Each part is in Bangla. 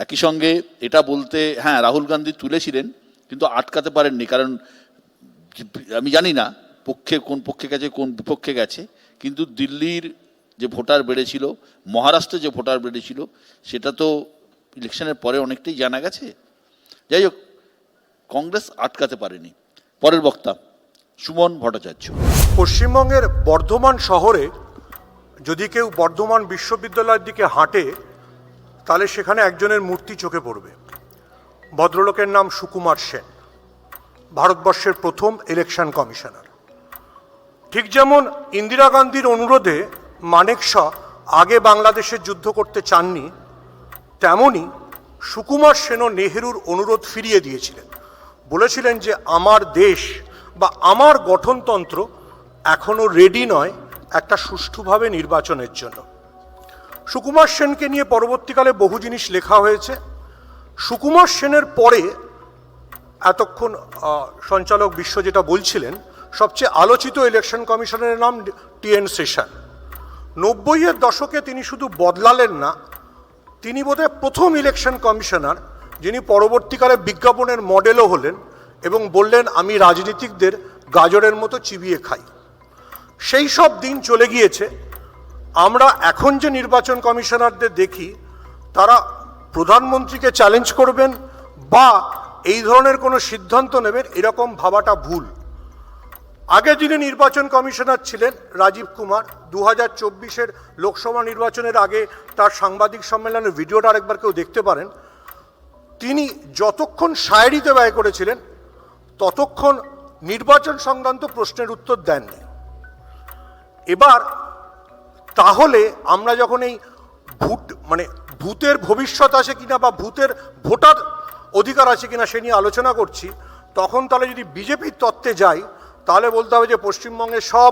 একই সঙ্গে এটা বলতে, হ্যাঁ রাহুল গান্ধী তুলেছিলেন কিন্তু আটকাতে পারেননি, কারণ আমি জানি না কোন পক্ষে গেছে কোন বিপক্ষে গেছে, কিন্তু দিল্লির যে ভোটার বেড়েছিল, মহারাষ্ট্রে যে ভোটার বেড়েছিল, সেটা তো ইলেকশনের পরে অনেকটাই জানা গেছে। যাই হোক, কংগ্রেস আটকাতে পারেনি। পরের বক্তা সুমন ভট্টাচার্য। পশ্চিমবঙ্গের বর্ধমান শহরে যদি কেউ বর্ধমান বিশ্ববিদ্যালয়ের দিকে হাঁটে তাহলে সেখানে একজনের মূর্তি চোখে পড়বে। ভদ্রলোকের নাম সুকুমার সেন, ভারতবর্ষের প্রথম ইলেকশন কমিশনার। ঠিক যেমন ইন্দিরা গান্ধীর অনুরোধে মানেকশা আগে বাংলাদেশে যুদ্ধ করতে চাননি, তেমনই সুকুমার সেনও নেহেরুর অনুরোধ ফিরিয়ে দিয়েছিলেন। বলেছিলেন যে আমার দেশ বা আমার গঠনতন্ত্র এখনও রেডি নয় একটা সুষ্ঠুভাবে নির্বাচনের জন্য। সুকুমার সেনকে নিয়ে পরবর্তীকালে বহু জিনিস লেখা হয়েছে। সুকুমার সেনের পরে এতক্ষণ সঞ্চালক বিশ্ব যেটা বলছিলেন, সবচেয়ে আলোচিত ইলেকশন কমিশনের নাম টি.এন. সেশন। 90-এর দশকে তিনি শুধু বদলালেন না, তিনি বোধহয় প্রথম ইলেকশন কমিশনার যিনি পরবর্তীকালে বিজ্ঞাপনের মডেলও হলেন এবং বললেন আমি রাজনীতিকদের গাজরের মতো চিবিয়ে খাই। সেই সব দিন চলে গিয়েছে। আমরা এখন যে নির্বাচন কমিশনারদের দেখি তারা প্রধানমন্ত্রীকে চ্যালেঞ্জ করবেন বা এই ধরনের কোনো সিদ্ধান্ত নেবেন, এরকম ভাবাটা ভুল। আগে যিনি নির্বাচন কমিশনার ছিলেন রাজীব কুমার, 2024-এর লোকসভা নির্বাচনের আগে তার সাংবাদিক সম্মেলনের ভিডিওটা আরেকবার কেউ দেখতে পারেন। তিনি যতক্ষণ শায়েরিতে ব্যয় করেছিলেন ততক্ষণ নির্বাচন সংক্রান্ত প্রশ্নের উত্তর দেননি। এবার তাহলে আমরা যখন এই ভূতের ভবিষ্যৎ আছে কিনা বা ভূতের ভোটার অধিকার আছে কিনা সে নিয়ে আলোচনা করছি, তখন তাহলে যদি বিজেপির তত্ত্বে যাই তাহলে বলতে হবে যে পশ্চিমবঙ্গে সব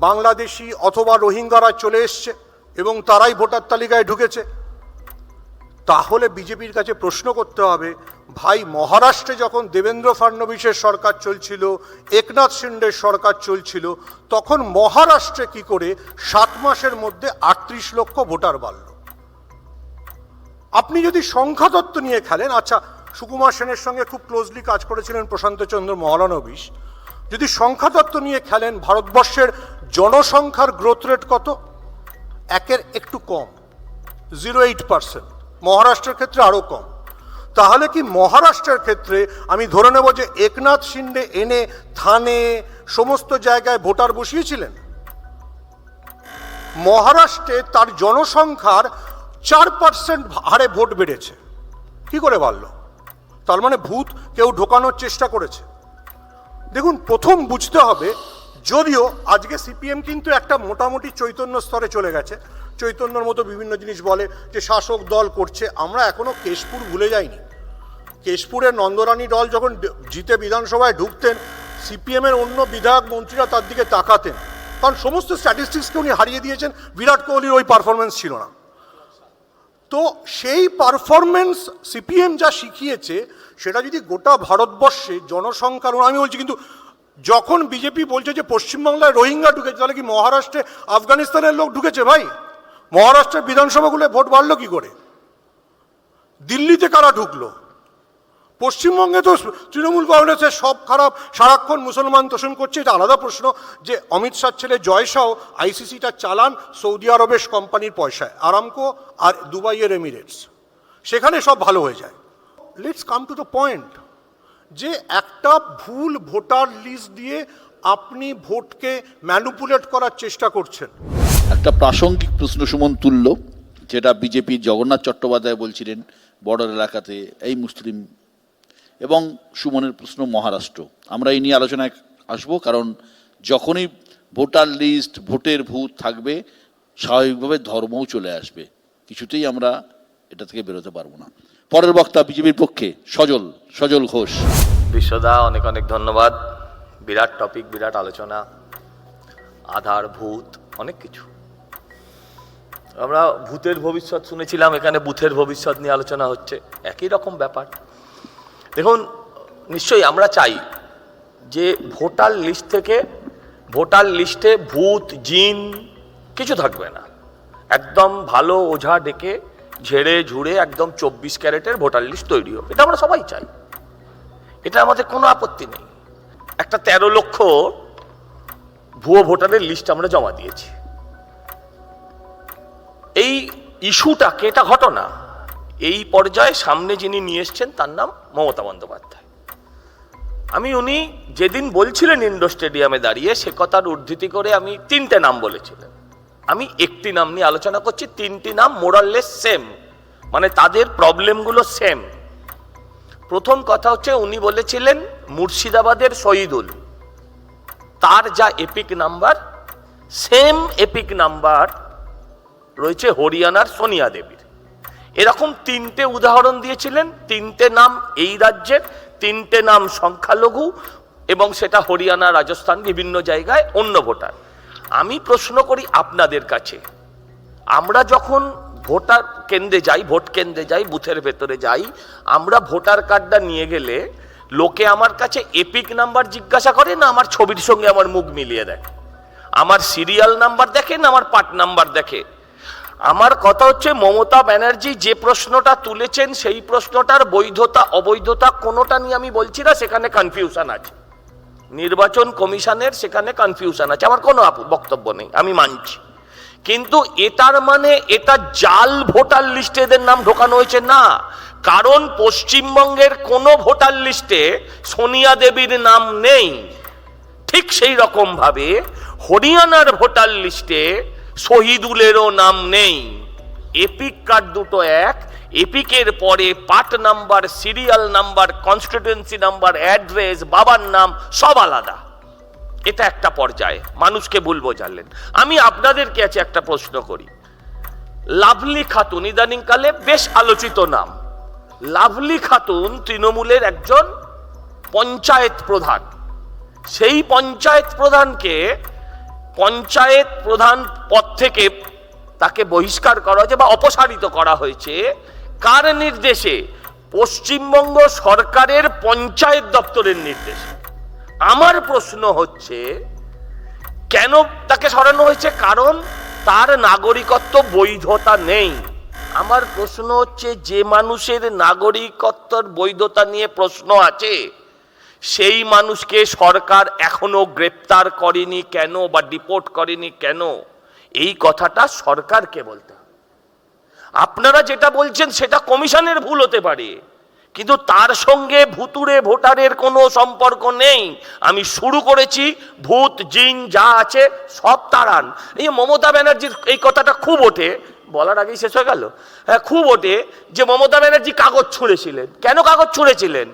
বাংলাদেশি অথবা রোহিঙ্গারা চলে এসছে এবং তারাই ভোটার তালিকায় ঢুকেছে। তাহলে বিজেপির কাছে প্রশ্ন করতে হবে, ভাই মহারাষ্ট্রে যখন দেবেন্দ্র ফডনবিসের সরকার চলছিল, একনাথ শিন্ডের সরকার চলছিল, তখন মহারাষ্ট্রে কি করে 7 মাসের মধ্যে 38 লক্ষ ভোটার বাড়ল? আপনি যদি সংখ্যাতত্ত্ব নিয়ে খেলেন, আচ্ছা সুকুমার সেনের সঙ্গে খুব ক্লোজলি কাজ করেছিলেন প্রশান্ত চন্দ্র মহলানবিশ, যদি সংখ্যাতত্ত্ব নিয়ে খেলেন ভারতবর্ষের জনসংখ্যার গ্রোথ রেট কত? 1-এর একটু কম, 0.8%। মহারাষ্ট্রের ক্ষেত্রে আরও কম। তাহলে কি মহারাষ্ট্রের ক্ষেত্রে আমি ধরে নেব যে একনাথ শিন্ডে এনে থানে সমস্ত জায়গায় ভোটার বসিয়েছিলেন? মহারাষ্ট্রে তার জনসংখ্যার 4% হারে ভোট বেড়েছে। কি করে বাড়ল? তার মানে ভূত কেউ ঢোকানোর চেষ্টা করেছে। দেখুন, প্রথম বুঝতে হবে, যদিও আজকে সিপিএম কিন্তু একটা মোটামুটি চৈতন্য স্তরে চলে গেছে, চৈতন্যর মতো বিভিন্ন জিনিস বলে যে শাসক দল করছে। আমরা এখনো কেশপুর ভুলে যাইনি। কেশপুরের নন্দরানী দল যখন জিতে বিধানসভায় ঢুকতেন, সিপিএমের অন্য বিধায়ক মন্ত্রীরা তার দিকে তাকাতেন, কারণ সমস্ত স্ট্যাটিস্টিক্সকে উনি হারিয়ে দিয়েছেন। বিরাট কোহলির ওই পারফরমেন্স ছিল না। তো সেই পারফরমেন্স সিপিএম যা শিখিয়েছে সেটা যদি গোটা ভারতবর্ষে জনসংখ্যার, আমি বলছি, কিন্তু যখন বিজেপি বলছে যে পশ্চিমবাংলায় রোহিঙ্গা ঢুকেছে, তাহলে কি মহারাষ্ট্রে আফগানিস্তানের লোক ঢুকেছে? ভাই, মহারাষ্ট্রের বিধানসভাগুলো ভোট বাড়লো কি করে? দিল্লিতে কারা ঢুকলো? পশ্চিমবঙ্গে তো তৃণমূল কংগ্রেসের সব খারাপ, সারাক্ষণ মুসলমান তোষণ করছে। এটা আলাদা প্রশ্ন যে অমিত শাহ ছেলে জয় শাহ আইসিসিটা চালান সৌদি আরবের কোম্পানির পয়সায়, আরামকো আর দুবাইয়ের এমিরেটস, সেখানে সব ভালো হয়ে যায়। Let's come to the point, যে একটা ভুল ভোটার লিস্ট দিয়ে আপনি ভোটকে ম্যানিপুলেট করার চেষ্টা করছেন। একটা প্রাসঙ্গিক প্রশ্ন সুমন তুলল, যেটা বিজেপির জগন্নাথ চট্টোপাধ্যায় বলছিলেন বর্ডার এলাকাতে এই মুসলিম, এবং সুমনের প্রশ্ন মহারাষ্ট্র। আমরা এই নিয়ে আলোচনায় আসবো, কারণ যখনই ভোটার লিস্ট, ভোটের ভূত থাকবে, স্বাভাবিকভাবে ধর্মও চলে আসবে। কিছুতেই আমরা এটা থেকে বেরোতে পারবো না। পরের বক্তা বিজেপির পক্ষে সজল ঘোষ। বিশ্বদা, অনেক অনেক ধন্যবাদ। বিরাট টপিক, বিরাট আলোচনা, আধার, ভূত, অনেক কিছু। আমরা ভূতের ভবিষ্যৎ শুনেছিলাম, এখানে বুথের ভবিষ্যৎ নিয়ে আলোচনা হচ্ছে, একই রকম ব্যাপার। দেখুন, নিশ্চয়ই আমরা চাই যে ভোটার লিস্ট থেকে, ভোটার লিস্টে ভূত জিন কিছু থাকবে না, একদম ভালো ওঝা ডেকে ঝেড়ে ঝুড়ে একদম 24 ক্যারেটের ভোটার লিস্ট তৈরি হোক, এটা আমরা সবাই চাই, এটা আমাদের কোনো আপত্তি নেই। একটা 13 লক্ষ ভুয়ো ভোটারের লিস্ট আমরা জমা দিয়েছি। এই ইস্যুটাকে, এটা ঘটনা, এই পর্যায়ে সামনে যিনি নিয়ে এসছেন তার নাম মমতা বন্দ্যোপাধ্যায়। উনি যেদিন বলছিলেন ইন্ডোর স্টেডিয়ামে দাঁড়িয়ে, সে কথার উদ্ধৃতি করে আমি 3টে নাম বলেছিলেন। আমি একটি নাম নিয়ে আলোচনা করছি, 3টি নাম মোরাললেস সেম, মানে তাদের প্রবলেমগুলো সেম। প্রথম কথা হচ্ছে, উনি বলেছিলেন মুর্শিদাবাদের শহীদুল, তার যা epic number, same epic number রয়েছে হরিয়ানার সোনিয়া দেবীর। এরকম 3টে উদাহরণ দিয়েছিলেন, 3টে নাম এই রাজ্যের, 3টে নাম সংখ্যালঘু, এবং সেটা হরিয়ানা, রাজস্থান, বিভিন্ন জায়গায় অন্য ভোটার। আমি প্রশ্ন করি আপনাদের কাছে, আমরা যখন ভোটার কেন্দ্রে যাই, ভোট কেন্দ্রে যাই, বুথের ভেতরে যাই, আমরা ভোটার কার্ডটা নিয়ে গেলে লোকে আমার কাছে এপিক নাম্বার জিজ্ঞাসা করে না আমার ছবির সঙ্গে আমার মুখ মিলিয়ে দেখে, আমার সিরিয়াল নাম্বার দেখে না আমার পার্ট নাম্বার দেখে? আমার কথা হচ্ছে, মমতা ব্যানার্জি যে প্রশ্নটা তুলেছেন সেই প্রশ্নটার বৈধতা অবৈধতা কোনোটা নিয়ে আমি বলছি না, সেখানে কনফিউশন আছে, নির্বাচন কমিশনের সেখানে কনফিউশন আছে, আমার কোনো বক্তব্য নেই, আমি মানছি। কিন্তু এটার মানে এটা জাল ভোটার লিস্টে এদের নাম ঢোকানো হয়েছে না, কারণ পশ্চিমবঙ্গের কোনো ভোটার লিস্টে সোনিয়া দেবীর নাম নেই। ঠিক সেই রকম ভাবে হরিয়ানার ভোটার লিস্টে শহীদুলেরও নাম নেই। এপিক কার্ড দুটো এক, এপিকের পরে part number, serial number, constituency number, address, বাবার নাম সব আলাদা। এটা একটা পর্যায়ে মানুষকে ভুল বোঝালেন। আমি আপনাদেরকে আছে একটা প্রশ্ন করি, লাভলি খাতুন ইদানিংকালে বেশ আলোচিত নাম। লাভলি খাতুন তৃণমূলের একজন পঞ্চায়েত প্রধান। সেই পঞ্চায়েত প্রধানকে পঞ্চায়েত প্রধান পদ থেকে তাকে বহিষ্কার করা হয়েছে বা অপসারিত করা হয়েছে কার নির্দেশে? পশ্চিমবঙ্গ সরকারের পঞ্চায়েত দপ্তরের নির্দেশে। আমার প্রশ্ন হচ্ছে, কেন তাকে সরানো হয়েছে? কারণ তার নাগরিকত্ব বৈধতা নেই। আমার প্রশ্ন হচ্ছে, যে মানুষের নাগরিকত্বের বৈধতা নিয়ে প্রশ্ন আছে সেই মানুষকে সরকার এখনো গ্রেপ্তার করেনি কেন বা ডিপোর্ট করেনি কেন? এই কথাটা সরকারকে বলতে হবে। আপনারা যেটা বলছেন সেটা কমিশনের ভুল হতে পারে, কিন্তু তার সঙ্গে ভুতুড়ে ভোটারের কোনো সম্পর্ক নেই। আমি শুরু করেছি, ভূত জিন যা আছে সব তাড়ান। এই মমতা ব্যানার্জির এই কথাটা খুব ওঠে, বলার আগেই শেষ হয়ে গেল। হ্যাঁ, খুব ওঠে যে মমতা ব্যানার্জি কাগজ ছুঁড়েছিলেন। কেন কাগজ ছুঁড়েছিলেন?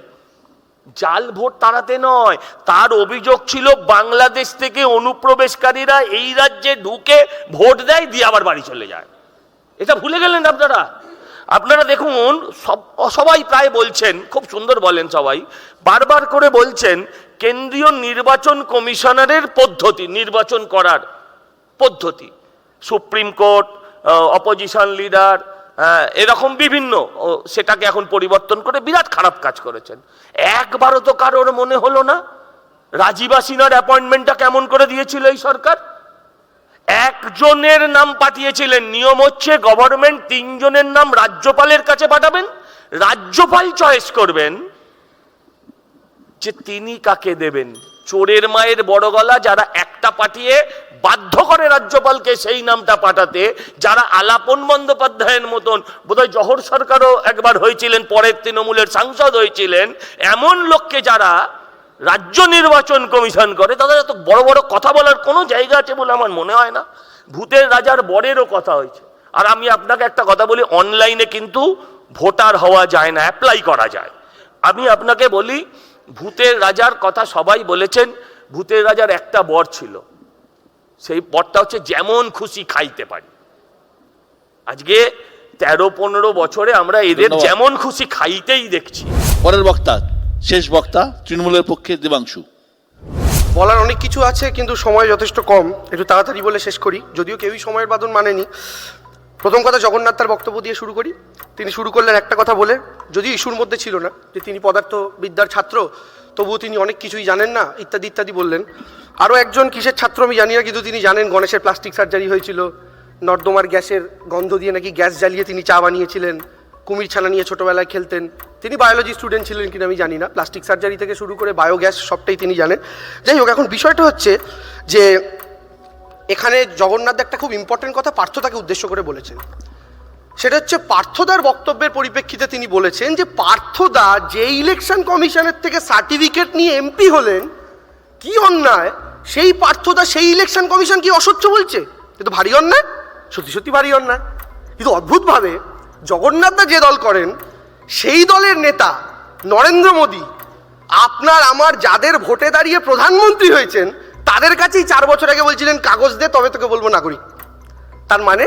জাল ভোট তাড়াতে নয়, তার অভিযোগ ছিল বাংলাদেশ থেকে অনুপ্রবেশকারীরা এই রাজ্যে ঢুকে ভোট দেয়, দিয়ে আবার বাড়ি চলে যায়। এটা ভুলে গেলেন আপনারা? আপনারা দেখুন, সবাই প্রায় বলছেন, খুব সুন্দর বলেন সবাই, বারবার করে বলছেন কেন্দ্রীয় নির্বাচন কমিশনারের পদ্ধতি, নির্বাচন করার পদ্ধতি, সুপ্রিম কোর্ট, অপোজিশন লিডার, এরকম বিভিন্ন, সেটাকে এখন পরিবর্তন করে বিরাট খারাপ কাজ করেছেন। একবারও তো কারোর মনে হলো না রাজীবা সিনহার অ্যাপয়েন্টমেন্টটা কেমন করে দিয়েছিল এই সরকার? একজনের নাম পাঠিয়েছিলেন। নিয়ম হচ্ছে গভর্নমেন্ট 3 জনের নাম রাজ্যপালের কাছে পাঠাবেন, রাজ্যপাল চয়েস করবেন যে তিনি কাকে দেবেন। চোরের মায়ের বড় গলা, যারা একটা পাঠিয়ে বাধ্য করে রাজ্যপালকে সেই নামটা পাঠাতে, যারা আলাপন বন্দ্যোপাধ্যায়ের মতন, বোধহয় জহর সরকারও একবার হয়েছিলেন, পরের তৃণমূলের সাংসদ হয়েছিলেন, এমন লোককে যারা রাজ্য নির্বাচন কমিশন করে, তাদের এত বড় বড় কথা বলার কোনো জায়গা আছে বলে আমার মনে হয় না। ভূতের রাজার বরেরও কথা হয়েছে। আর আমি আপনাকে একটা কথা বলি, অনলাইনে কিন্তু ভোটার হওয়া যায় না, অ্যাপ্লাই করা যায়। আমি আপনাকে বলি, ভূতের রাজার কথা সবাই বলেছেন, ভূতের রাজার একটা বর ছিল, সেই বরটা হচ্ছে যেমন খুশি খাইতে পারি। আজকে 13-15 বছরে আমরা এদের যেমন খুশি খাইতেই দেখছি। পরের বক্তা, শেষ বক্তা, তৃণমূলের পক্ষে দেবাংশু। বলার অনেক কিছু আছে, কিন্তু সময় যথেষ্ট কম, একটু তাড়াতাড়ি বলে শেষ করি, যদিও কেউই সময়ের বাঁধন মানেনি। প্রথম কথা, জগন্নাথ তার বক্তব্য দিয়ে শুরু করি। তিনি শুরু করলেন একটা কথা বলে, যদিও ইস্যুর মধ্যে ছিল না, যে তিনি পদার্থবিদ্যার ছাত্র, তবুও তিনি অনেক কিছুই জানেন না, ইত্যাদি ইত্যাদি বললেন। আরও একজন কিসের ছাত্র আমি জানি না, কিন্তু তিনি জানেন গণেশের প্লাস্টিক সার্জারি হয়েছিল, নর্দমার গ্যাসের গন্ধ দিয়ে নাকি গ্যাস জ্বালিয়ে তিনি চা বানিয়েছিলেন, কুমির ছানা নিয়ে ছোটবেলায় খেলতেন। তিনি বায়োলজি স্টুডেন্ট ছিলেন কিনা আমি জানি না, প্লাস্টিক সার্জারি থেকে শুরু করে বায়োগ্যাস সবটাই তিনি জানেন। যাই হোক, এখন বিষয়টা হচ্ছে যে এখানে জগন্নাথ একটা খুব ইম্পর্টেন্ট কথা পার্থতাকে উদ্দেশ্য করে বলেছেন। সেটা হচ্ছে পার্থদার বক্তব্যের পরিপ্রেক্ষিতে তিনি বলেছেন যে পার্থদা যে ইলেকশন কমিশনের থেকে সার্টিফিকেট নিয়ে এমপি হলেন, কি অন্যায় সেই পার্থদা সেই ইলেকশন কমিশন কি অস্বচ্ছ বলছে? কিন্তু ভারী অন্যায়, সত্যি সত্যি ভারী অন্যায়। কিন্তু অদ্ভুতভাবে জগন্নাথদা যে দল করেন সেই দলের নেতা নরেন্দ্র মোদী আপনার আমার যাদের ভোটে দাঁড়িয়ে প্রধানমন্ত্রী হয়েছেন তাদের কাছেই 4 বছর আগে বলছিলেন কাগজ দে তবে তোকে বলবো নাগরিক। তার মানে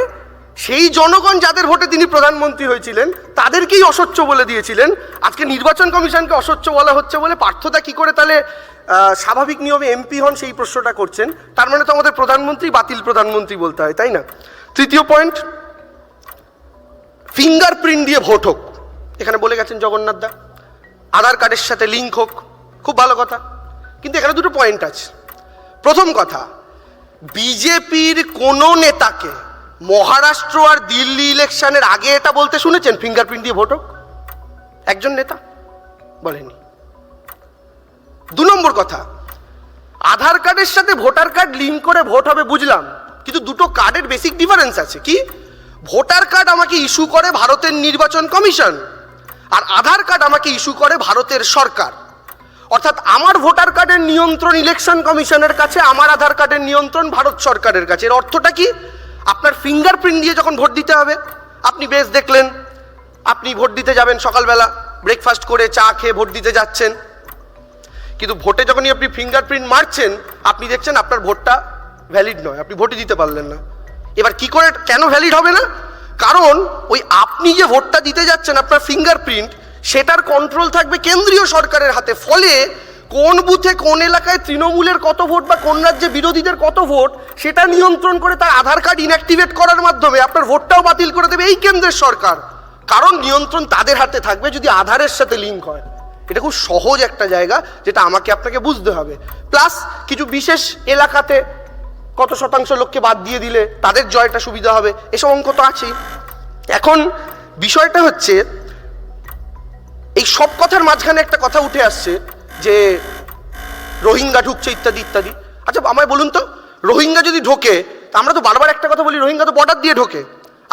সেই জনগণ যাদের ভোটে তিনি প্রধানমন্ত্রী হয়েছিলেন তাদেরকেই অস্বচ্ছ বলে দিয়েছিলেন। আজকে নির্বাচন কমিশনকে অস্বচ্ছ বলা হচ্ছে বলে পার্থদা কি করে তাহলে স্বাভাবিক নিয়মে এমপি হন সেই প্রশ্নটা করছেন। তার মানে তো আমাদের প্রধানমন্ত্রী বাতিল প্রধানমন্ত্রী বলতে হয়, তাই না? তৃতীয় পয়েন্ট, ফিঙ্গারপ্রিন্ট দিয়ে ভোট হোক, এখানে বলে গেছেন জগন্নাথদা। আধার কার্ডের সাথে লিঙ্ক হোক, খুব ভালো কথা। কিন্তু এখানে দুটো পয়েন্ট আছে। প্রথম কথা, বিজেপির কোনো নেতাকে মহারাষ্ট্র আর দিল্লি ইলেকশনের আগে এটা বলতে শুনেছেন ফিঙ্গারপ্রিন্ট দিয়ে ভোট হোক? একজন নেতা বলেনি। 2 নম্বর কথা, আধার কার্ডের সাথে ভোটার কার্ড লিঙ্ক করে ভোট হবে বুঝলাম, কিন্তু দুটো কার্ডের বেসিক ডিফারেন্স আছে। কি? ভোটার কার্ড আমাকে ইস্যু করে ভারতের নির্বাচন কমিশন, আর আধার কার্ড আমাকে ইস্যু করে ভারতের সরকার। অর্থাৎ আমার ভোটার কার্ডের নিয়ন্ত্রণ ইলেকশন কমিশনের কাছে, আমার আধার কার্ডের নিয়ন্ত্রণ ভারত সরকারের কাছে। এর অর্থটা কি? আপনার ফিঙ্গারপ্রিন্ট দিয়ে যখন ভোট দিতে হবে, আপনি বেশ দেখলেন, আপনি ভোট দিতে যাবেন সকালবেলা, ব্রেকফাস্ট করে চা খেয়ে ভোট দিতে যাচ্ছেন, কিন্তু ভোটে যখনই আপনি ফিঙ্গারপ্রিন্ট মারছেন আপনি দেখছেন আপনার ভোটটা ভ্যালিড নয়, আপনি ভোটই দিতে পারলেন না। এবার কি করে, কেন ভ্যালিড হবে না? কারণ ওই আপনি যে ভোটটা দিতে যাচ্ছেন আপনার ফিঙ্গারপ্রিন্ট, সেটার কন্ট্রোল থাকবে কেন্দ্রীয় সরকারের হাতে। ফলে কোন বুথে কোন এলাকায় তৃণমূলের কত ভোট বা কোন রাজ্যে বিরোধীদের কত ভোট সেটা নিয়ন্ত্রণ করে তার আধার কার্ড ইনঅ্যাক্টিভেট করার মাধ্যমে আপনার ভোটটাও বাতিল করে দেবে এই কেন্দ্রের সরকার। কারণ নিয়ন্ত্রণ তাদের হাতে থাকবে যদি আধারের সাথে লিঙ্ক হয়। এটা খুব সহজ একটা জায়গা যেটা আমাকে আপনাকে বুঝতে হবে। প্লাস কিছু বিশেষ এলাকাতে কত শতাংশ লোককে বাদ দিয়ে দিলে তাদের জয়টা সুবিধা হবে, এসব অঙ্ক তো আছেই। এখন বিষয়টা হচ্ছে এই সব কথার মাঝখানে একটা কথা উঠে আসছে যে রোহিঙ্গা ঢুকছে ইত্যাদি ইত্যাদি। আচ্ছা আমায় বলুন তো, রোহিঙ্গা যদি ঢোকে, আমরা তো বারবার একটা কথা বলি, রোহিঙ্গা তো বর্ডার দিয়ে ঢোকে।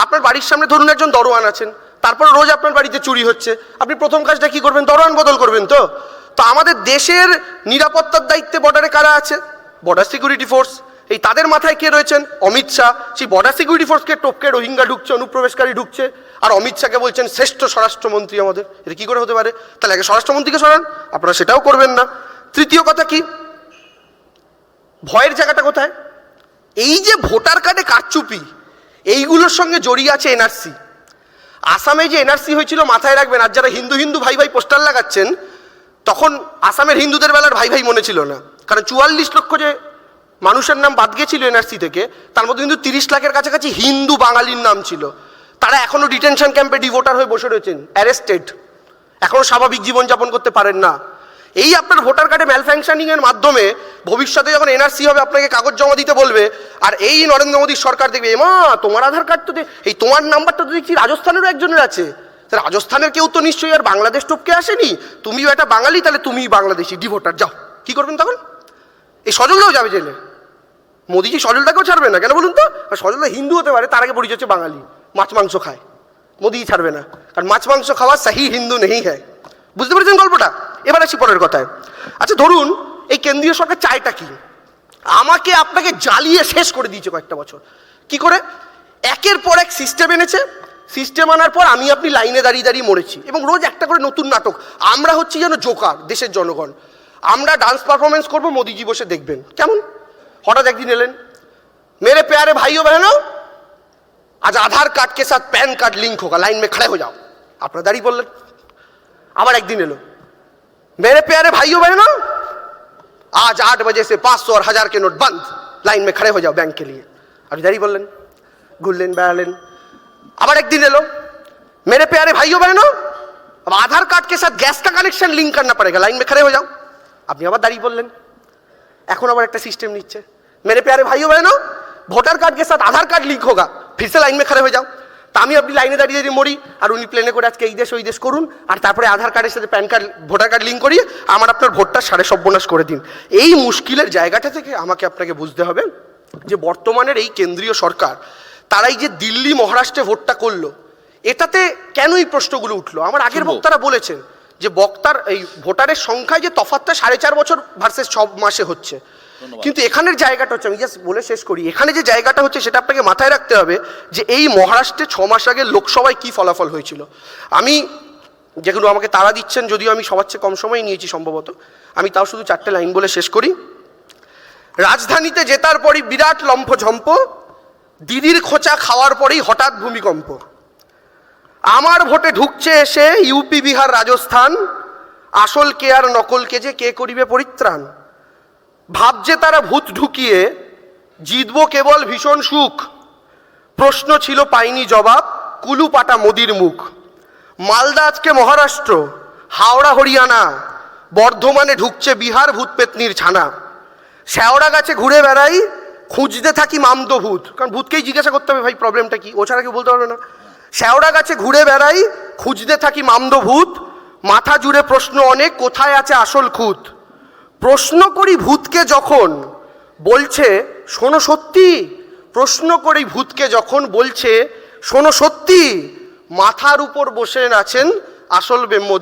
আপনার বাড়ির সামনে ধরুন একজন দরোয়ান আছেন, তারপর রোজ আপনার বাড়িতে চুরি হচ্ছে, আপনি প্রথম কাজটা কি করবেন? দরোয়ান বদল করবেন। তো আমাদের দেশের নিরাপত্তার দায়িত্বে বর্ডারে কারা আছে? Border security force. এই তাদের মাথায় কে রয়েছেন? অমিত শাহ। সেই বর্ডার সিকিউরিটি ফোর্সকে টপকে রোহিঙ্গা ঢুকছে, অনুপ্রবেশকারী ঢুকছে, আর অমিত শাহকে বলছেন শ্রেষ্ঠ স্বরাষ্ট্রমন্ত্রী আমাদের। এটা কি করে হতে পারে? তাহলে আগে স্বরাষ্ট্রমন্ত্রীকে সরান, আপনারা সেটাও করবেন না। তৃতীয় কথা কি, ভয়ের জায়গাটা কোথায়? এই যে ভোটার কার্ডে কারচুপি, এইগুলোর সঙ্গে জড়িয়ে আছে এনআরসি। আসামে যে এনআরসি হয়েছিল মাথায় রাখবেন, আর যারা হিন্দু হিন্দু ভাই ভাই পোস্টার লাগাচ্ছেন, তখন আসামের হিন্দুদের বেলার ভাই ভাই মনে ছিল না, কারণ 44 লক্ষ যে মানুষের নাম বাদ গেছিল এনআরসি থেকে, তার মধ্যে কিন্তু 30 লাখের কাছাকাছি হিন্দু বাঙালির নাম ছিল। তারা এখনো ডিটেনশন ক্যাম্পে ডিভোটার হয়ে বসে রয়েছেন, অ্যারেস্টেড, এখনো স্বাভাবিক জীবনযাপন করতে পারেন না। এই আপনার ভোটার কার্ডে ম্যালফাংশনিং এর মাধ্যমে ভবিষ্যতে যখন এনআরসি হবে আপনাকে কাগজ জমা দিতে বলবে, আর এই নরেন্দ্র মোদীর সরকার দেখবে এমা তোমার আধার কার্ড তো এই তোমার নাম্বারটা তো দেখছি রাজস্থানেরও একজনের আছে, রাজস্থানের কেউ তো নিশ্চয়ই আর বাংলাদেশ টপকে আসেনি, তুমিও একটা বাঙালি, তাহলে তুমিই বাংলাদেশি ডিভোটার, যাও। কি করবেন তখন? এই সজলদাও যাবে জেলে। মোদীজি সজলদাকেও ছাড়বে না, কেন বলুন তো? আর সজলদা হিন্দু হতে পারে, তার আগে পরিচয় হচ্ছে বাঙালি, মাছ মাংস খায়, মোদীজি ছাড়বে না, কারণ মাছ মাংস খাওয়া সাহি হিন্দু নেই হ্যায়। বুঝতে পেরেছেন গল্পটা? এবার আসি পরের কথায়। আচ্ছা ধরুন এই কেন্দ্রীয় সরকার চায়টা কি? আমাকে আপনাকে জ্বালিয়ে শেষ করে দিয়েছে কয়েকটা বছর। কি করে? একের পর এক সিস্টেম এনেছে, সিস্টেম আনার পর আমি আপনি লাইনে দাঁড়িয়ে দাঁড়িয়ে মরেছি, এবং রোজ একটা করে নতুন নাটক। আমরা হচ্ছি যেন জোকার, দেশের জনগণ। আমরা ডান্স পারফরমেন্স করবো, মোদীজি বসে দেখবেন কেমন। হঠাৎ একদিন এলেন, মেরে प्यारे भाइयों बहनों आज आधार कार्ड के साथ पैन कार्ड लिंक होगा, लाइन में खड़े हो जाओ। আপনারা দাঁড়িয়ে বললেন। আবার একদিন এলো, मेरे प्यारे भाइयों बहनों आज 8 बजे से 500 और 1000 के नोट बंद, लाइन में खड़े हो जाओ बैंक के लिए। আপনি দাঁড়িয়ে বললেন, ঘুরলেন, বেড়ালেন। আবার একদিন এলো, मेरे प्यारे भाइयों बहनों अब आधार कार्ड के साथ गैस का कनेक्शन लिंक करना पड़ेगा, लाइन में खड़े हो जाओ। আপনি আবার দাঁড়িয়ে বললেন। এখন আবার একটা সিস্টেম নিচ্ছে, मेरे प्यारे भाइयों बहनों वोटर कार्ड के साथ आधार कार्ड लिंक होगा, ফিরসে লাইন মে খাড়ে হয়ে যাও। তা আমি আপনি লাইনে দাঁড়িয়ে দাঁড়িয়ে মরি, আর উনি প্লেনে করে আজকে এই দেশ ওই দেশ করুন, আর তারপরে আধার কার্ডের সাথে pan card voter card link করিয়ে আমার আপনার ভোটটা সাড়ে সর্বনাশ করে দিন। এই মুশকিলের জায়গাটা থেকে আমাকে আপনাকে বুঝতে হবে যে বর্তমানের এই কেন্দ্রীয় সরকার তারাই যে দিল্লি মহারাষ্ট্রে ভোটটা করলো, এটাতে কেন এই প্রশ্নগুলো উঠলো? আমার আগের বক্তারা বলেছেন যে বক্তার এই ভোটারের সংখ্যায় যে তফাৎটা 4.5 বছর ভার্সেস 6 মাসে হচ্ছে, কিন্তু এখানের জায়গাটা হচ্ছে, আমি জাস্ট বলে শেষ করি, এখানে যে জায়গাটা হচ্ছে সেটা আপনাকে মাথায় রাখতে হবে যে এই মহারাষ্ট্রে 6 মাস আগে লোকসভায় কি ফলাফল হয়েছিল। আমি যেগুলো আমাকে তাড়া দিচ্ছেন, যদিও আমি সবার চেয়ে কম সময় নিয়েছি সম্ভবত, আমি তাও শুধু 4টে লাইন বলে শেষ করি। রাজধানীতে জেতার পরই বিরাট লম্ফঝম্প, দিদির খোঁচা খাওয়ার পরেই হঠাৎ ভূমিকম্প, আমার ভোটে ঢুকছে এসে ইউপি বিহার রাজস্থান, আসল কে আর নকলকে যে কে করিবে পরিত্রাণ, ভাবছে তারা ভূত ঢুকিয়ে জিতবো কেবল ভীষণ সুখ, প্রশ্ন ছিল পাইনি জবাব, কুলু পাটা মোদির মুখ, মালদা আজকে মহারাষ্ট্র, হাওড়া হরিয়ানা, বর্ধমানে ঢুকছে বিহার ভূত পেতনির ছানা, শ্যাওড়া গাছে ঘুরে বেড়াই খুঁজতে থাকি মামদো ভূত, কারণ ভূতকেই জিজ্ঞাসা করতে হবে ভাই প্রবলেমটা কি, ও ছাড়া কেউ বলতে পারবে না। শ্যাওড়া গাছে ঘুরে বেড়াই খুঁজতে থাকি মামদো ভূত, মাথা জুড়ে প্রশ্ন অনেক, কোথায় আছে আসল খুঁত, প্রশ্ন করি ভূতকে যখন বলছে শোনো সত্যি, প্রশ্ন করি ভূতকে যখন বলছে শোনো সত্যি, মাথার উপর বসে আছেন আসল ব্রহ্ম।